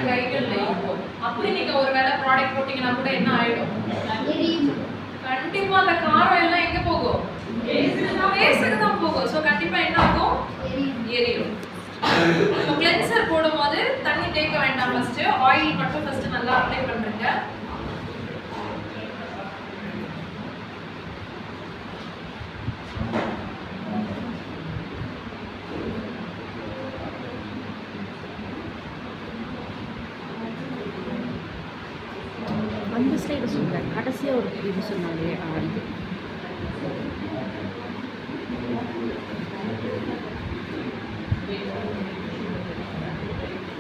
கைகள்ல இருக்கும். அப்படி நீங்க ஒருவேளை ப்ராடக்ட் போட்டீங்கன்னா கூட என்ன ஆயிடும்? கண்டிப்பா அந்த காரம் எல்லாம் எங்க போகும்? ஃபேஸுக்கு தான் போகும். ஸோ கண்டிப்பா என்ன ஆகும்? எரியும். ஸோ கிளென்சர் போடும்போது தண்ணி தேய்க்க வேண்டாம். ஃபர்ஸ்ட் ஆயில் மட்டும் ஃபர்ஸ்ட் நல்லா அப்ளை பண்றீங்க. அந்த சைடு சொல்கிறேன், கடைசியாக ஒரு இது சொன்னாலே இது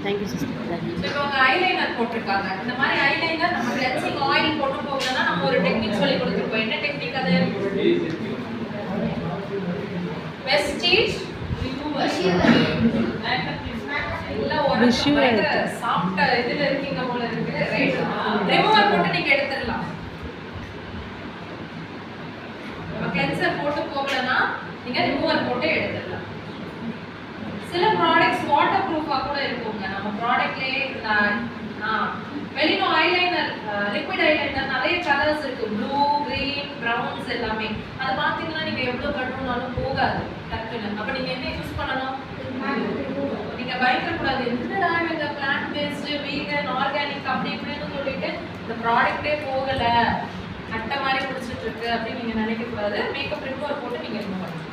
தேங்க்யூ சிஸ்டர். இப்போ அவங்க ஐலைனர் போட்டிருக்காங்க. இந்த மாதிரி ஐலைனர் நம்ம கிளென்சிங் ஆயில் போட்டு போகணும்னா நம்ம ஒரு டெக்னிக் சொல்லி கொடுத்துருக்கோம். என்ன டெக்னிக் அது? Wastage remover. எல்லாம் ஒரு சாஃப்ட் இதுல இருக்கீங்க போல இருக்கு. ரைட். ரிமூவர் போட்டு நீங்க எடுத்துடலாம். நம்ம கிளென்சர் போட்டு போகலனா நீங்க ரிமூவர் போட்டு எடுத்துடலாம். சில ப்ராடக்ட்ஸ் வாட்டர் ப்ரூஃபா கூட இருக்குங்க. நம்ம ப்ராடக்ட்லயே வெளினோ ஐலைனர், லிக்விட் ஐலைனர் நிறைய கலர்ஸ் இருக்கு. ப்ளூ, கிரீன், பிரவுன்ஸ் எல்லாமே. அது பாத்தீங்கன்னா நீங்க எவ்வளவு கட்டணும்னாலும் போகாது டக்குன்னு. அப்ப நீங்க என்ன யூஸ் பண்ணணும்? நீங்க பயப்படக்கூடாது. என்னடா இவங்க பிளான்ட் பேஸ்ட், வீகன், ஆர்கானிக் அப்படி இப்படின்னு சொல்லிட்டு இந்த ப்ராடக்ட்டே போகல, அட்டை மாதிரி குடிச்சிட்டு இருக்கு அப்படின்னு நீங்க நினைக்க கூடாது. மேக்கப் ரிமூவர் போட்டு நீங்க ரிமூவ் பண்ணலாம்.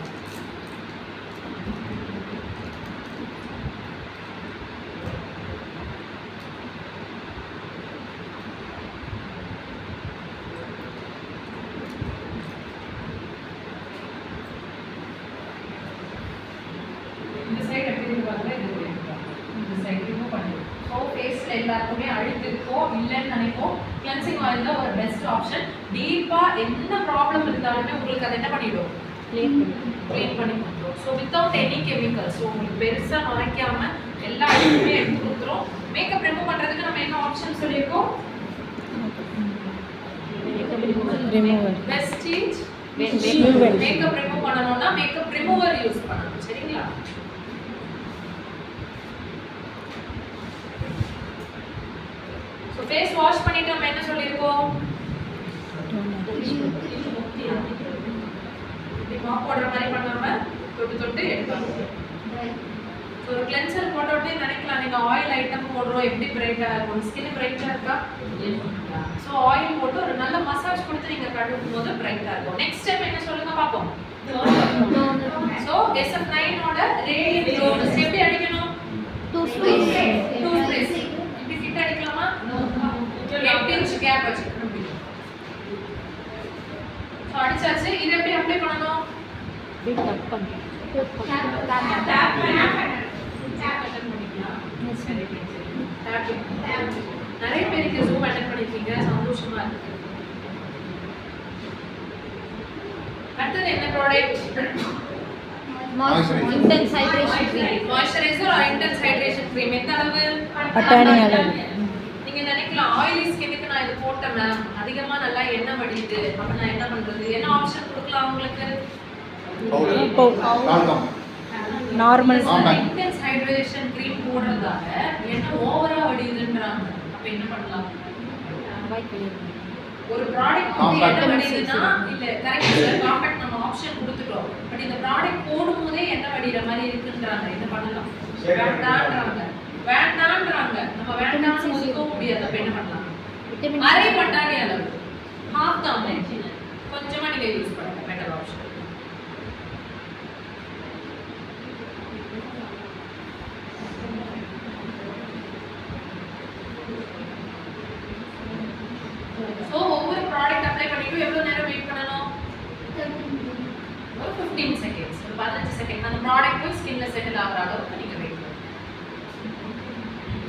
எல்லாருக்குமே அழுக்கு இருக்கும் இல்லைன்னு நினைப்போம். கிளென்சிங் ஆயில் தான் ஒரு பெஸ்ட் ஆப்ஷன். டீப்பா என்ன ப்ராப்ளம் இருந்தாலுமே உங்களுக்கு அதை என்ன பண்ணிடும்? க்ளீன் பண்ணி கொடுத்துரும். So without any chemicals. So உங்களுக்கு பெருசா நுழைக்காம எல்லா அழுக்குமே எடுத்து கொடுத்துரும். மேக்கப் ரிமூவ் பண்றதுக்கு நம்ம என்ன ஆப்ஷன் சொல்லியிருக்கோம்? வெஸ்டேஜ் மேக்கப் ரிமூவ் பண்ணணும்னா மேக்கப் ரிமூவர் யூஸ் பண்ணணும். சரிங்களா? ஃபேஸ் வாஷ் பண்ணிட்டு நம்ம என்ன சொல்லிருக்கோம்? இப்படி மாப் போடுற மாதிரி பண்ணாம தொட்டு தொட்டு எடுக்கணும். ஒரு கிளென்சர் போட்ட உடனே நினைக்கலாம் நீங்க ஆயில் ஐட்டம் போடுறோம் எப்படி பிரைட்டா இருக்கும், ஸ்கின் பிரைட்டா இருக்கா? ஸோ ஆயில் போட்டு ஒரு நல்ல மசாஜ் கொடுத்து நீங்க கழுவும் போது பிரைட்டா இருக்கும். நெக்ஸ்ட் டைம் என்ன சொல்லுங்க பாப்போம். ஸோ SF9 ஓட ரேடியன்ட் டோனர்ஸ் எப்படி அடிக்கணும்? டூத்பேஸ்ட் இப்படி கிட்ட அடிக்கலாமா? 8 இன்ச் கேப் வச்சுக்கணும். ஸோ அடிச்சாச்சு. இது எப்படி அப்ளை பண்ணணும்? நிறைய பேருக்கு ஜூம் அட்டெண்ட் பண்ணிருக்கீங்க, சந்தோஷமா இருக்கு. அடுத்தது என்ன product? Intense hydration cream. Moisturiser or intense hydration cream. எந்த அளவு? பட்டாணி அளவு. நீங்க நினைக்கலாம் ஆயிலி ஸ்கின்னுக்கு நான் இது போட்டேன் மேம், அதிகமா நல்லா எண்ணெய் வடியுது, அப்ப நான் என்ன பண்றது? என்ன ஆப்ஷன் கொடுக்கலாம் உங்களுக்கு? நார்மல் இன்டென்ஸ் ஹைட்ரேஷன் க்ரீம் போடுறதால எண்ணெய் ஓவரா வடியுதுன்றாங்க. அப்ப என்ன பண்ணலாம்? ஒரு ப்ராடக்ட் வந்து என்ன வடியுதுன்னா இல்ல கரெக்ட் சார் காம்பேக்ட் நம்ம ஆப்ஷன் கொடுத்துட்டோம். பட் இந்த ப்ராடக்ட் போடும்போதே என்ன வடிற மாதிரி இருக்குன்றாங்க. என்ன பண்ணலாம்? வேண்டான்றாங்க. நம்ம வேண்டாம்னு ஒதுக்க முடியாது. அப்ப என்ன பண்ணலாம்? அரை பட்டாணி அளவு, ஹாஃப் தான், கொஞ்சமா நீங்க யூஸ் பண்ணுங்க. Better option. ஸோ ஒவ்வொரு ப்ராடக்ட் அப்ளை பண்ணிட்டு எவ்வளவு நேரம் வெயிட் பண்ணணும்? ஒரு 15 செகண்ட்ஸ், ஒரு 15 செகண்ட் அந்த ப்ராடக்ட் போய் ஸ்கின்ல செட்டில் ஆகுற அளவுக்கு நீங்க வெயிட் பண்ணணும்.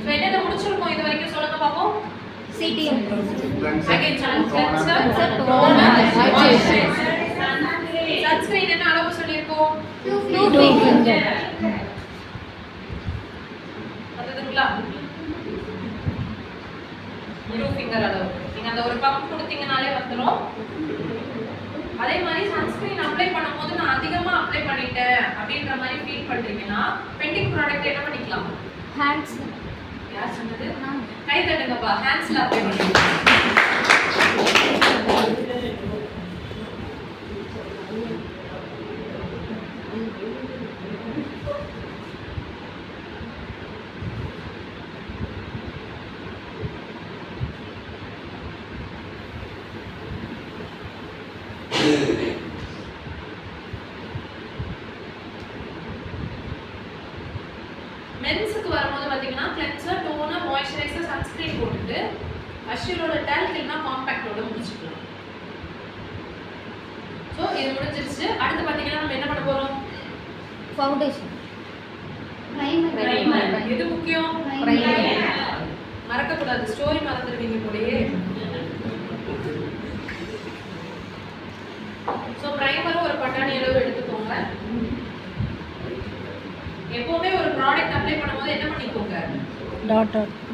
ஸோ என்னென்ன முடிச்சிருக்கோம் இது வரைக்கும் சொல்லுங்க பாப்போம். CTM again cleanser, toner, sunscreen என்ன அளவு சொல்லிருக்கோம்? 2 ஃபிங்கர். அதுங்களா 2 ஃபிங்கர் அளவு. நீங்க அந்த ஒரு பம்ப் கொடுத்தீங்கனாலே வந்துரும். அதே மாதிரி சன்ஸ்கிரீன் அப்ளை பண்ணும்போது நான் அதிகமா அப்ளை பண்ணிட்டேன் அப்படின்ற மாதிரி ஃபீல் பண்றீங்கன்னா பெண்டிங் ப்ராடக்ட் என்ன பண்ணிக்கலாம்? ஹேண்ட்ஸ். யார் சொன்னது? கை தட்டுங்கப்பா, ஹேண்ட்ஸ்ல அப்ளை பண்ணுங்க. மென்ஸுக்கு வரும்போது பாத்தீங்கன்னா கிளென்சர், டோனர், மாய்ஸ்சரைசர், சன்ஸ்கிரீன் போட்டுட்டு அஷ்யூரோட டால்க் இல்லைனா காம்பாக்டோட முடிச்சுக்கலாம். ஸோ இது முடிஞ்சிருச்சு. அடுத்து பாத்தீங்கன்னா நம்ம என்ன பண்ண போறோம்? Foundation, primer. எது முக்கியம்? மறக்க கூடாது, ஸ்டோரி மறந்துடுவீங்க போலயே. ஸோ பிரைமரும் ஒரு பட்டாணி அளவு எடுத்துக்கோங்க. எப்பவுமே ஒரு ப்ராடக்ட் அப்ளை பண்ணும்போது என்ன பண்ணிக்கோங்க?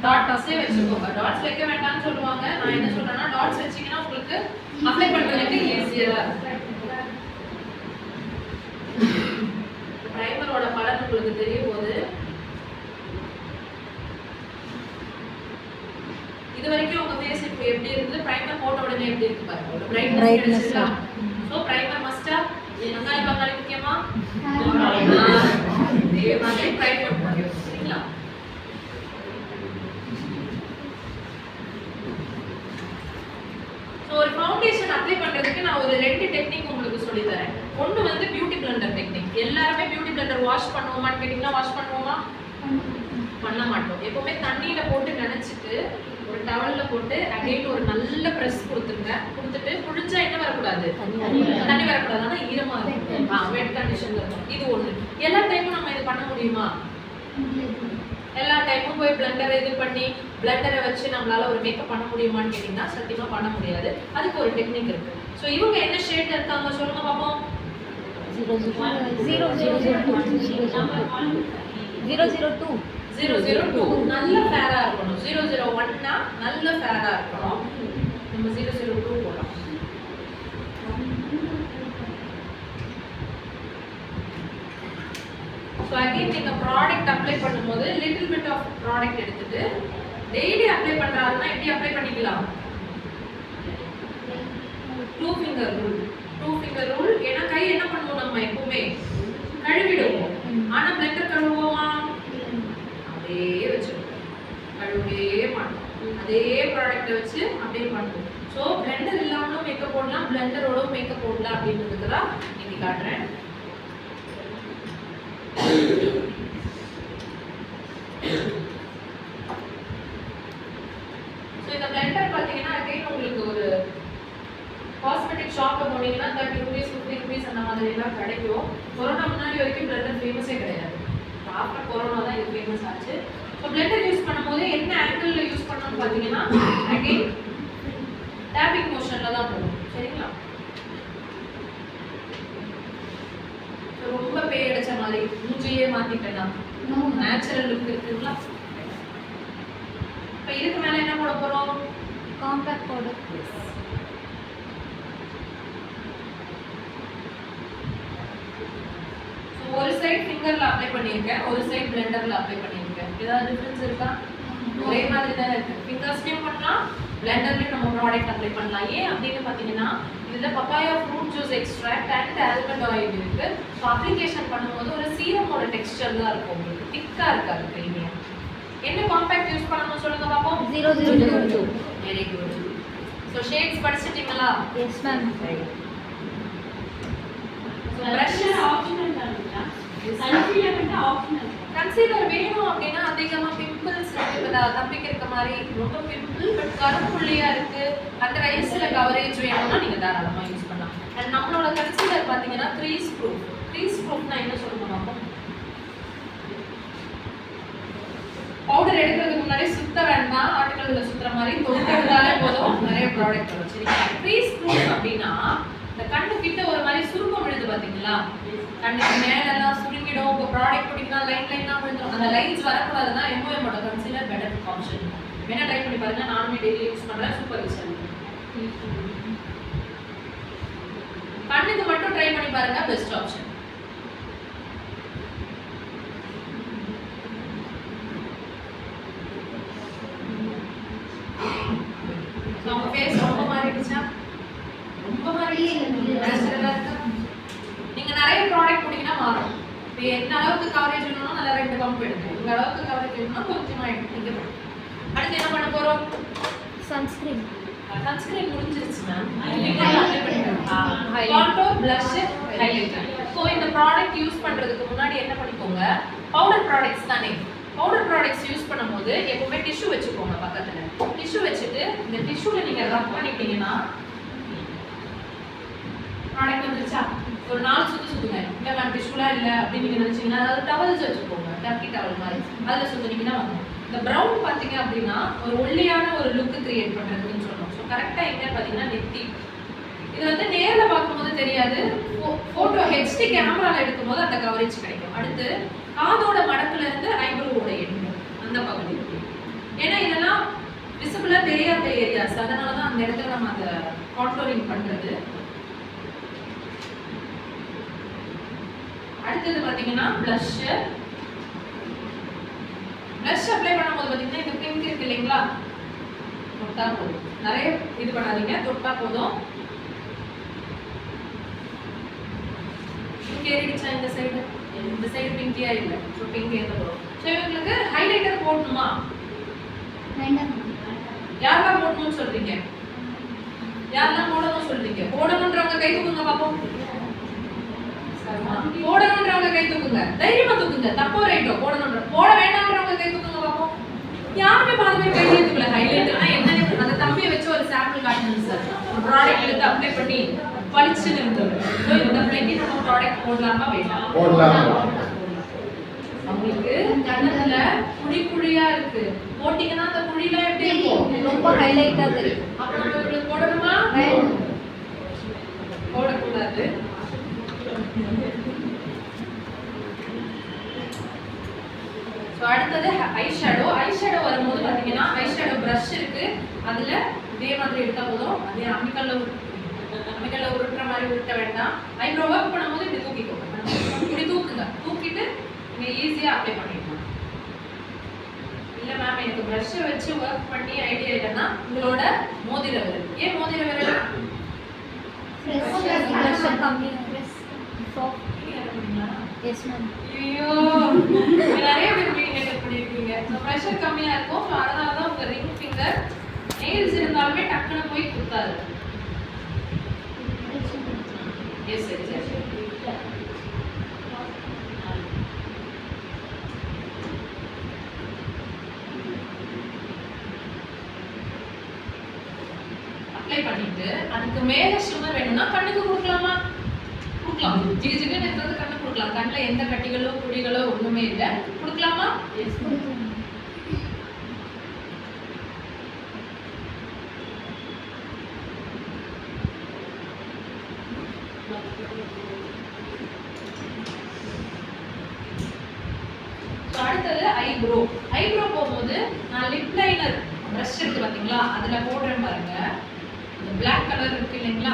டாட்ஸே வச்சுக்கோங்க. டாட்ஸ் வைக்க வேண்டாம்னு சொல்லுவாங்க. நான் என்ன சொல்றேன்னா டாட்ஸ் வச்சீங்கன்னா உங்களுக்கு அப்ளை பண்றதுக்கு ஈஸியா இருக்கும். பிரைமரோட பலன் உங்களுக்கு தெரிய போகுது. இது வரைக்கும் உங்க ஃபேஸ் இப்போ எப்படி இருக்குது? பிரைமர் போட்ட உடனே எப்படி இருக்கு பாருங்க. ஒரு பிரைட்னஸ் இருக்குல்ல. சோ பிரைமர் மஸ்டா என்னங்க பங்காளி முக்கியமா? இதே மாதிரி பிரைமர் போடுங்க. சரிங்களா? சோ ஒரு ஃபவுண்டேஷன் அப்ளை பண்றதுக்கு நான் ஒரு ரெண்டு டெக்னிக் உங்களுக்கு சொல்லி தரேன். ஒன்னு வந்து பியூட்டி பிளெண்டர் டெக்னிக். எல்லாரும் பியூட்டி பிளெண்டர் வாஷ் பண்ணுவோமான்னு கேட்டிங்கன்னா வாஷ் பண்ணுவோமா? பண்ண மாட்டோம். எப்பவுமே தண்ணியில போட்டு நனைச்சிட்டு ஒரு டவல்ல போட்டு அகைன் ஒரு நல்ல பிரஸ் கொடுத்துருங்க. கொடுத்துட்டு புடிச்சா என்ன வரக்கூடாது? தண்ணி வரக்கூடாது. ஆனா ஈரமா இருக்கும். வெட் கண்டிஷன்ல இருக்கும். இது ஒண்ணு. எல்லா டைமும் நம்ம இது பண்ண முடியுமா? எல்லா டைமும் போய் பிளெண்டரை இது பண்ணி பிளெண்டரை வச்சு நம்மளால ஒரு மேக்கப் பண்ண முடியுமான்னு கேட்டீங்கன்னா சத்தியமா பண்ண முடியாது. அதுக்கு ஒரு டெக்னிக் இருக்கு. ஸோ இவங்க என்ன ஷேட் இருக்காங்க சொல்லுங்க பாப்போம். 002 நல்ல ஃபேரா இருக்கணும். 001னா நல்ல ஃபேரா இருக்கணும். நம்ம 002 போடலாம். ஸோ அகைன் நீங்க ப்ராடக்ட் அப்ளை பண்ணும்போது லிட்டில் பிட் ஆஃப் ப்ராடக்ட் எடுத்துட்டு டெய்லி அப்ளை பண்றாங்கன்னா எப்படி அப்ளை பண்ணிக்கலாம்? 2 ஃபிங்கர் ரூல். 2 finger rule. ஏன்னா கை என்ன பண்ணுவோம் நம்ம எப்பவுமே கழுவிடுவோம். ஆனா பிளெண்டர் கழுவுவோமா? அதே வச்சிருக்கோம். கழுவே மாட்டோம். அதே ப்ராடக்ட்டை வச்சு அப்படியே பண்ணுவோம். ஸோ பிளெண்டர் இல்லாமலும் மேக்கப் போடலாம், பிளெண்டரோட மேக்கப் போடலாம் அப்படின்றதுக்கு தான் இன்னைக்கு காட்டுறேன். ஸோ இந்த பிளெண்டர் பார்த்தீங்கன்னா அகைன் உங்களுக்கு ஒரு காஸ்மெட்டிக் ஷாப்ல போனீங்கன்னா 30 rupees 50 rupees அந்த மாதிரி எல்லாம் கிடைக்கும். கொரோனா முன்னாடி வரைக்கும் பிளெண்டர் ஃபேமஸே கிடையாது. ஆஃப்டர் கொரோனா தான் இது ஃபேமஸ் ஆச்சு. ஸோ பிளெண்டர் யூஸ் பண்ணும்போது என்ன ஆங்கிளில் யூஸ் பண்ணணும்னு பார்த்தீங்கன்னா அகைன் டேப்பிங் மோஷனில் தான் போகும். சரிங்களா? ரொம்ப பேய் அடிச்ச மாதிரி மூஞ்சியே மாத்திட்டேன்னா நேச்சுரல் லுக் இருக்குங்களா? இப்போ இதுக்கு மேலே என்ன போட போகிறோம்? Compact powder. ஒரு சைடு ஃபிங்கர்ல அப்ளை பண்ணியிருக்கேன், ஒரு சைடு பிளெண்டர்ல அப்ளை பண்ணியிருக்கேன். ஏதாவது டிஃபரன்ஸ் இருக்கா? ஒரே மாதிரி தான் இருக்கு. ஃபிங்கர்ஸ்லயும் பண்ணலாம், பிளெண்டர்லயும் நம்ம ப்ராடக்ட் அப்ளை பண்ணலாம். ஏன் அப்படின்னு பார்த்தீங்கன்னா இதுல papaya fruit juice extract and almond oil இருக்கு. ஸோ அப்ளிகேஷன் பண்ணும்போது ஒரு சீரமோட டெக்ஸ்டர் தான் இருக்கும். உங்களுக்கு திக்கா இருக்காது க்ரீமியா. என்ன காம்பேக்ட் யூஸ் பண்ணணும் சொல்லுங்க பாப்போம். 002. Very good. ஸோ ஷேட்ஸ் படிச்சிட்டீங்களா? Yes ma'am. கன்சீலர் வேணும் அப்படின்னா அதிகமா பிம்பிள்ஸ் தம்பிக்கு இருக்க மாதிரி ரொம்ப பிம்பிள் பட் கருப்புள்ளியா இருக்கு அந்த வயசுல கவரேஜ் வேணும்னா நீங்க தாராளமா யூஸ் பண்ணலாம். அண்ட் நம்மளோட கன்சீலர் பாத்தீங்கன்னா க்ரீஸ் ப்ரூஃப். க்ரீஸ் ப்ரூஃப்னா என்ன சொல்லணும் அப்போ? பவுடர் எடுக்கிறதுக்கு முன்னாடி சுத்த வேண்டாம், ஆட்டுக்கல்ல சுத்துற மாதிரி தொட்டாலே போதும் நிறைய ப்ராடக்ட் வரும். சரிங்களா? க்ரீஸ் ப்ரூஃப் அப்படின்னா இந்த கண்ணு கிட்ட ஒரு மாதிரி சுருக்கம் விழுது பாத்தீங்களா? கண்ணுக்கு மேலெல்லாம் சுருங்கிடும். உங்க ப்ராடக்ட் பிடிக்கினா லைனா விழுந்துடும். அந்த லைன்ஸ் வரக்கூடாதுன்னா எம்ஓஎம்மோட கன்சீலர் பெட்டர் ஆப்ஷன். வேணா ட்ரை பண்ணி பாருங்க. நானுமே டெய்லி யூஸ் பண்றேன். Super result. கண்ணுக்கு மட்டும் ட்ரை பண்ணி பாருங்க. Best option. என்ன அளவுக்கு கவரேஜ் வேணும்னா நல்லா 2 பம்ப் எடுக்கும். இந்த அளவுக்கு கவரேஜ் வேணும்னா கொஞ்சமா எடுத்துங்க. அடுத்து என்ன பண்ண போறோம்? சன்ஸ்கிரீன். சன்ஸ்கிரீன் முடிஞ்சிருச்சு மேம். நீங்க அப்ளை பண்ணிடுங்க. Contour, blush, highlighter. சோ இந்த ப்ராடக்ட் யூஸ் பண்றதுக்கு முன்னாடி என்ன பண்ணிக்கோங்க? பவுடர் ப்ராடக்ட்ஸ் தானே. பவுடர் ப்ராடக்ட்ஸ் யூஸ் பண்ணும்போது எப்பவுமே டிஷ்யூ வச்சுக்கோங்க பக்கத்துல. டிஷ்யூ வச்சுட்டு இந்த டிஷ்யூல நீங்க ரப் பண்ணிட்டீங்கன்னா ப்ராடக்ட் வந்துருச்சா? ஒரு 4 சுத்து சுத்துங்க. இல்ல மேம் டிஷ்யூலாம் இல்ல அப்படின்னு நீங்க நினைச்சீங்கன்னா அதாவது டவல்ஸ் வச்சுக்கோங்க. டர்க்கி டவல் மாதிரி. அதுல சுத்துனீங்கன்னா வந்துடும். இந்த பிரவுன் பாத்தீங்க அப்படின்னா ஒரு ஒல்லியான ஒரு லுக் கிரியேட் பண்றதுன்னு சொல்றோம். ஸோ கரெக்டா எங்க பாத்தீங்கன்னா நெத்தி. இது வந்து நேர்ல பார்க்கும்போது தெரியாது. போட்டோ ஹெச்டி கேமரால எடுக்கும்போது அந்த கவரேஜ் கிடைக்கும். அடுத்து காதோட மடக்குல இருந்து ஐப்ரோவோட எண்டு அந்த பகுதி. ஏன்னா இதெல்லாம் விசிபிளா தெரியாத ஏரியாஸ். அதனால தான் அந்த இடத்துல நம்ம அந்த கான்டோரிங் பண்றது. அடுத்தது பாத்தீங்கன்னா blush. blush அப்ளை பண்ணும்போது பாத்தீங்கன்னா இந்த பிங்க் இருக்கு இல்லைங்களா? தொட்டா போதும். நிறைய இது பண்ணாதீங்க. தொட்டா போதும். கேரிடிச்சா இந்த சைடு பிங்கியா இல்ல. சோ பிங்க் ஏத்த போறோம். சோ இவங்களுக்கு ஹைலைட்டர் போடணுமா? வேண்டாம். யாரெல்லாம் போடணும்னு சொல்றீங்க? யாரெல்லாம் போடணும்னு சொல்றீங்க? போடணும்ன்றவங்க கை தூக்குங்க பாப்போம். போடணும்ன்றவங்க கை தூக்குங்க. தைரியமா தூக்குங்க. தப்போ ரைட்டோ போடணும்ன்ற. போட வேண்டாம்ன்றவங்க கை தூக்குங்க பாப்போம். யாருமே பாதி பேர் கை தூக்கல. ஹைலைட்டர்னா என்னன்னு அந்த தம்பியை வச்சு ஒரு சாம்பிள் காட்டுங்க சார். ஒரு ப்ராடக்ட் எடுத்து அப்ளை பண்ணி பளிச்சுன்னு இருந்தது. சோ இந்த பிளேக்கி நம்ம ப்ராடக்ட் போடலாமா வேண்டாம்? போடலாம். உங்களுக்கு கண்ணத்துல குழியா இருக்கு. போட்டீங்கன்னா அந்த குழில எப்படி இருக்கும்? ரொம்ப ஹைலைட்டா தெரியும். அப்ப நம்ம உங்களுக்கு போடணுமா? போடக்கூடாது. சோ அடுத்தது ஐ ஷேடோ வரும்போது பாத்தீங்கன்னா ஐ ஷேடோ பிரஷ் இருக்கு. அதுல இதே மாதிரி எடுத்தா போதும். அதே அமிக்கல்ல உருட்டுற மாதிரி உருட்ட வேண்டாம். ஐப்ரோ ஒர்க் பண்ணும்போது இப்படி தூக்கிக்கோங்க. இப்படி தூக்குங்க. தூக்கிட்டு நீங்க ஈஸியா அப்ளை பண்ணிடலாம். இல்ல மேம் எனக்கு பிரஷ் வச்சு ஒர்க் பண்ணி ஐடியா இல்லைன்னா உங்களோட மோதிர விரல். ஏன் மோதிர விரல்? Yes ma'am. ஐயோ நிறைய பேர் மீட்டிங் அட்டெண்ட் பண்ணிருக்கீங்க. ஸோ ப்ரெஷர் கம்மியா இருக்கும். ஸோ அதனால தான் உங்க ரிங் ஃபிங்கர் நெயில்ஸ் இருந்தாலுமே டக்குன்னு போய் குத்தாது. எஸ் சரி சரி. அப்ளை பண்ணிட்டு அதுக்கு மேல ஷிம்மர் வேணும்னா கண்ணுக்கு கொடுக்கலாமா? கொடுக்கலாம். ஜிகு ஜிகுன்னு இருக்கிறது கண்ணு கொடுக்கலாம். கண்ணில் எந்த கட்டிகளோ குழிகளோ ஒண்ணுமே இல்லை. கொடுக்கலாமா? எஸ். அடுத்தது ஐப்ரோ போகும்போது நான் லிப் லைனர் பிரஷ் இருக்கு பாத்தீங்களா? அதுல போடுறேன் பாருங்க. இந்த பிளாக் கலர் இருக்கு இல்லைங்களா?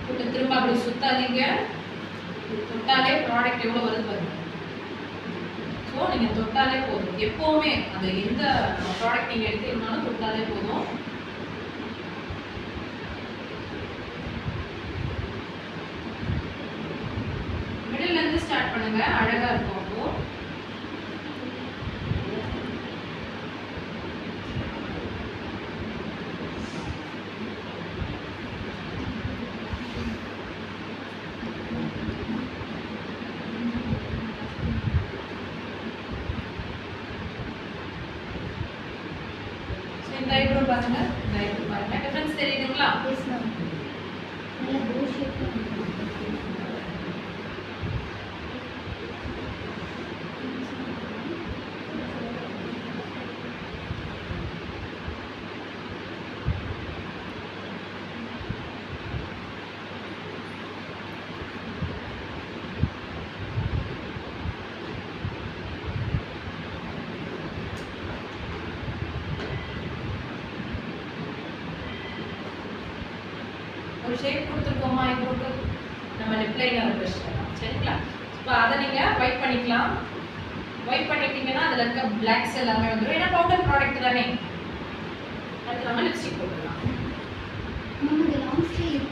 போட்டு திரும்ப அப்படி சுத்தாதீங்க. தொட்டாலே ப்ராடக்ட் எவ்வளவு வருது பாருங்க. ஸோ நீங்க தொட்டாலே போதும். எப்பவுமே அந்த எந்த ப்ராடக்ட் நீங்க எடுத்தீங்கன்னாலும் தொட்டாலே போதும். மிடில்ல இருந்து ஸ்டார்ட் பண்ணுங்க. அழகா இருக்கும். அப்போ இந்த ஐப்ரோ பாருங்க. இந்த ஐப்ரோ பாருங்க. டிஃபரன்ஸ் தெரியுதுங்களா? Yes ma'am. நல்ல ப்ளூ ஷேப். ஒரு ஷேப் கொடுத்துருக்கோமா ஐப்ரோக்கு? நம்ம லிப் லைனர் ப்ரஷ் சரிங்களா? இப்போ அதை நீங்க வைப் பண்ணிக்கலாம். வைப் பண்ணிட்டீங்கன்னா அதுல இருக்க பிளாக்ஸ் எல்லாமே வந்துடும். ஏன்னா பவுடர் ப்ராடக்ட் தானே. அடுத்து நம்ம லிப்ஸ்டிக் போட்டுக்கலாம். மேம் இது லாங் ஸ்லீவ்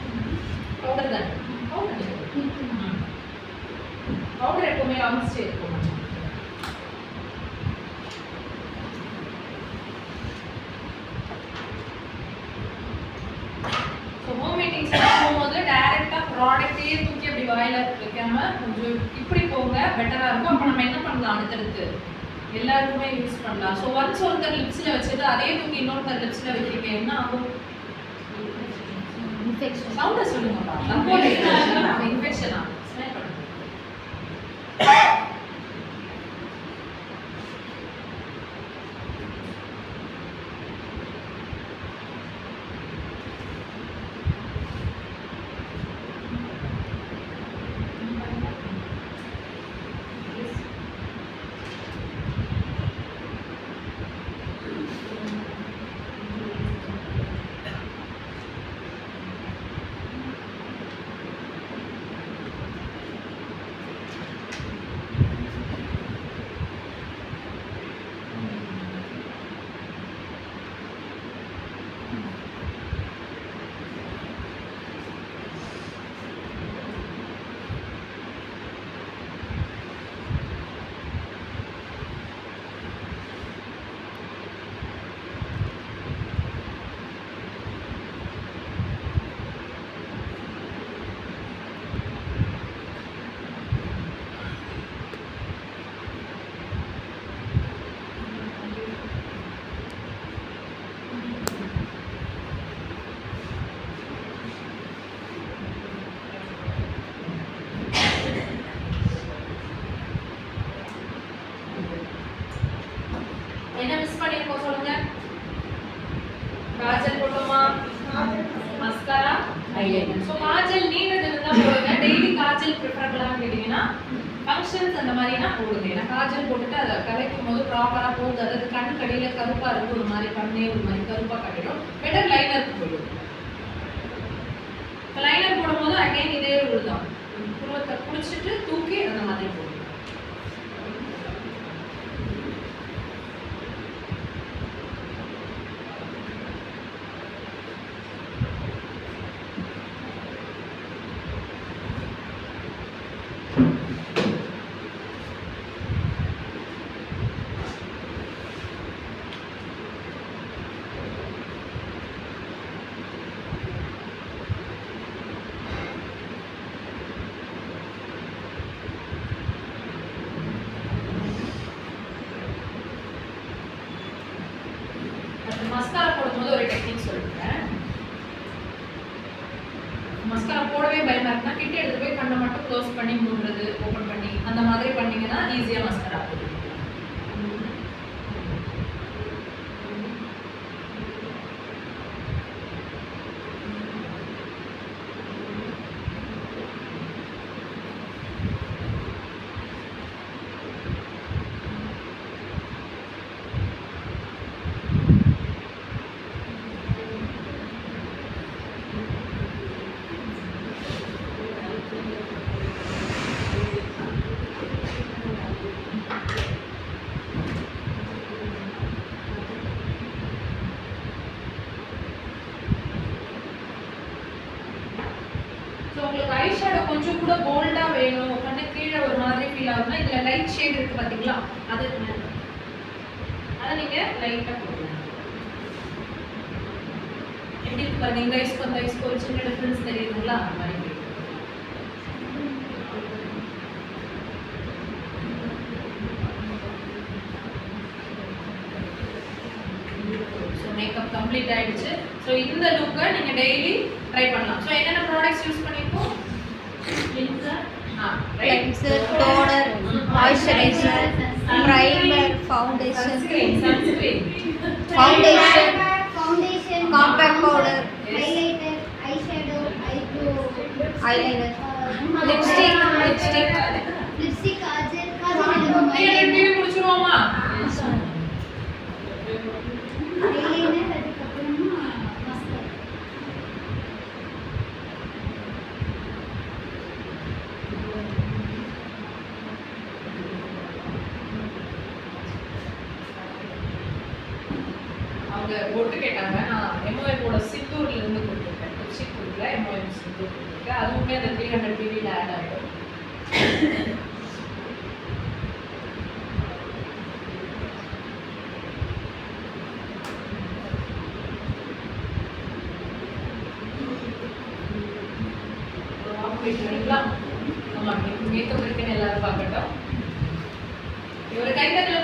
பவுடர் தானே. பவுடர் இருக்கு. பவுடர் எப்பவுமே காமிச்சிட்டே இருக்கும். ஸோ ஹோம் மீட்டிங்ஸ் போகும்போது டைரக்டா ப்ராடக்டே தூக்கி அப்படி வாயில வைக்காம கொஞ்சம் இப்படி போங்க, பெட்டரா இருக்கும். அப்போ நம்ம என்ன பண்ணலாம், அடுத்தடுத்து எல்லாருக்குமே யூஸ் பண்ணலாம். ஸோ ஒன்ஸ் ஒருத்தர் லிப்ஸ்ல வச்சது அதே தூக்கி இன்னொருத்தர் லிப்ஸ்ல வைக்கிறீங்க, என்ன ஆகும்? இன்ஃபெக்ஷன். சவுண்ட சொல்லுங்கப்பா. தப்போல இன்ஃபெக்ஷனா ஸ்மெல் பண்ணுங்க. என்ன மிஸ் பண்ணிருக்கோம் சொல்லுங்க? காஜல் போட்டோமா? Mascara, eyeliner. சோ காஜல் நீண்டது இருந்தா போடுங்க. டெய்லி காஜல் பிரெஃபரபிளான்னு கேட்டீங்கன்னா ஃபங்க்ஷன்ஸ் அந்த மாதிரினா போடுங்க. ஏன்னா காஜல் போட்டுட்டு அதை கலைக்கும் போது ப்ராப்பரா போகுது. அதாவது கண் கடியில கருப்பா இருக்கு, ஒரு மாதிரி கண்ணே ஒரு மாதிரி கருப்பா கட்டிடும். பெட்டர் லைனர் போடும். இப்போ லைனர் போடும்போது அகைன் இதே ரூல் தான். புருவத்தை குடிச்சிட்டு தூக்கி அந்த மாதிரி போடும். மஸ்காரா போடும்போது ஒரு டெக்னிக் சொல்றேன். மஸ்காரா போடவே பயமா இருக்குன்னா கிட்ட எடுத்து போய் கண்ணை மட்டும் க்ளோஸ் பண்ணி மூடுறது, ஓபன் பண்ணி அந்த மாதிரி பண்ணீங்கன்னா ஈஸியா மஸ்காரா போடும். உங்களுக்கு ஐ ஷேடோ கொஞ்சம் கூட போல்டா வேணும், கண்ணு கீழே ஒரு மாதிரி ஃபீல் ஆகுதுன்னா இதுல லைட் ஷேட் இருக்கு பாத்தீங்களா, அது அதை நீங்க லைட்டா போடலாம். எப்படி இருக்கு பாருங்க, இந்த ஐஸ்க்கு அந்த ஐஸ்க்கு ஒரு சின்ன டிஃபரன்ஸ் தெரியுதுங்களா, அந்த மாதிரி மேக்கப் கம்ப்ளீட் ஆயிடுச்சு. ஸோ இந்த லுக்கை நீங்க டெய்லி ட்ரை பண்ணலாம். ஸோ என்னென்ன ப்ராடக்ட்ஸ் யூஸ் பண்ணிருக்கோம்? cleanser, toner, moisturizer, primer, foundation, compact powder, highlighter, eyeshadow, eyeliner, lipstick, lipstick, kajal, TV முடிச்சிருவோமா? eyeliner, அதுக்கப்புறமா mascara. அவங்க பொட்டு கேட்டாங்க. நான் எம்ஓஎஃபோட சித்தூர்ல இருந்து கொடுத்துருக்கேன். கொச்சி கொடுக்கல, எம்ஓஎஃப் சித்தூர் கொடுத்துருக்கேன். அதுவுமே அந்த 300 பிவியில் ஆட் ஆகிடும். கம்ப்ளீட் பண்ணிங்களா? ஆமா, மேக்கப் இருக்குன்னு எல்லாரும் பார்க்கட்டும். ஒரு கை தட்டல